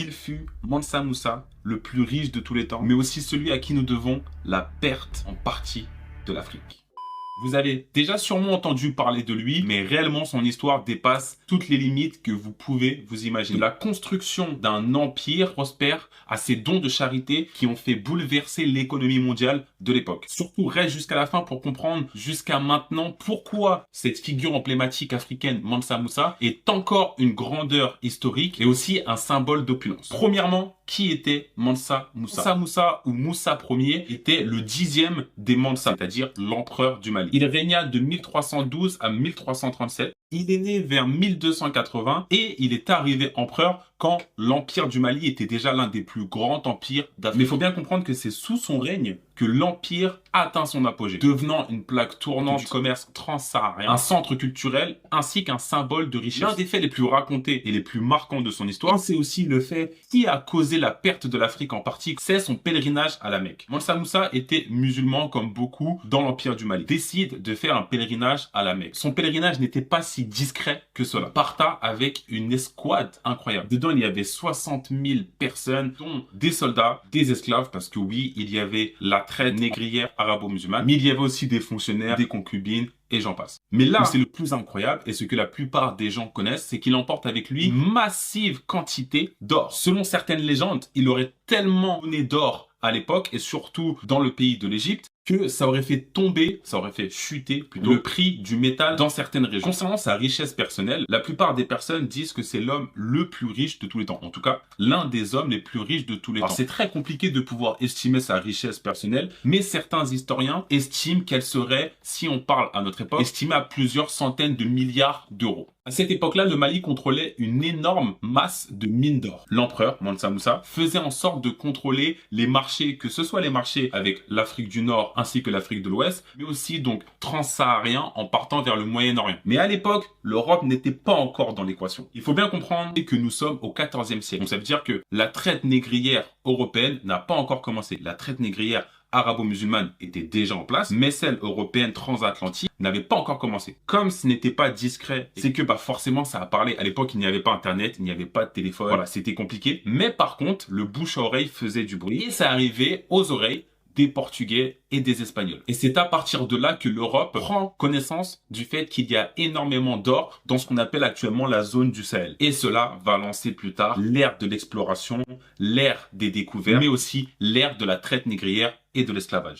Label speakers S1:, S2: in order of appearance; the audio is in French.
S1: Il fut Mansa Moussa, le plus riche de tous les temps, mais aussi celui à qui nous devons la perte en partie de l'Afrique. Vous avez déjà sûrement entendu parler de lui, mais réellement son histoire dépasse toutes les limites que vous pouvez vous imaginer. De la construction d'un empire prospère à ses dons de charité qui ont fait bouleverser l'économie mondiale de l'époque. Surtout, reste jusqu'à la fin pour comprendre jusqu'à maintenant pourquoi cette figure emblématique africaine, Mansa Moussa, est encore une grandeur historique et aussi un symbole d'opulence. Premièrement, qui était Mansa Moussa? Mansa Moussa ou Moussa Ier était le 10e des Mansa, c'est-à-dire l'empereur du Mali. Il régna de 1312 à 1337. Il est né vers 1280 et il est arrivé empereur quand l'empire du Mali était déjà l'un des plus grands empires d'Afrique. Mais il faut bien comprendre que c'est sous son règne que l'empire atteint son apogée, devenant une plaque tournante du commerce transsaharien, un centre culturel ainsi qu'un symbole de richesse. L'un des faits les plus racontés et les plus marquants de son histoire, c'est aussi le fait qui a causé la perte de l'Afrique en partie, c'est son pèlerinage à la Mecque. Mansa Moussa était musulman comme beaucoup dans l'empire du Mali. Décide de faire un pèlerinage à la Mecque. Son pèlerinage n'était pas si discret que cela. Parta avec une escouade incroyable. Dedans, il y avait 60 000 personnes, dont des soldats, des esclaves, parce que oui, il y avait la traite négrière arabo-musulmane, mais il y avait aussi des fonctionnaires, des concubines, et j'en passe. Mais là, c'est le plus incroyable, et ce que la plupart des gens connaissent, c'est qu'il emporte avec lui une massive quantité d'or. Selon certaines légendes, il aurait tellement donné d'or à l'époque, et surtout dans le pays de l'Égypte, que ça aurait fait tomber, ça aurait fait chuter plutôt le prix du métal dans certaines régions. Concernant sa richesse personnelle, la plupart des personnes disent que c'est l'homme le plus riche de tous les temps. En tout cas, l'un des hommes les plus riches de tous les temps. C'est très compliqué de pouvoir estimer sa richesse personnelle, mais certains historiens estiment qu'elle serait, si on parle à notre époque, estimée à plusieurs centaines de milliards d'euros. À cette époque-là, le Mali contrôlait une énorme masse de mines d'or. L'empereur, Mansa Moussa, faisait en sorte de contrôler les marchés, que ce soit les marchés avec l'Afrique du Nord ainsi que l'Afrique de l'Ouest, mais aussi donc transsahariens en partant vers le Moyen-Orient. Mais à l'époque, l'Europe n'était pas encore dans l'équation. Il faut bien comprendre que nous sommes au XIVe siècle. Donc ça veut dire que la traite négrière européenne n'a pas encore commencé. La traite négrière arabo-musulmane était déjà en place, mais celle européenne transatlantique n'avait pas encore commencé. Comme ce n'était pas discret, c'est que forcément ça a parlé. À l'époque, il n'y avait pas internet, il n'y avait pas de téléphone, voilà, c'était compliqué. Mais par contre, le bouche à oreille faisait du bruit et ça arrivait aux oreilles des Portugais et des Espagnols. Et c'est à partir de là que l'Europe prend connaissance du fait qu'il y a énormément d'or dans ce qu'on appelle actuellement la zone du Sahel. Et cela va lancer plus tard l'ère de l'exploration, l'ère des découvertes, mais aussi l'ère de la traite négrière et de l'esclavage.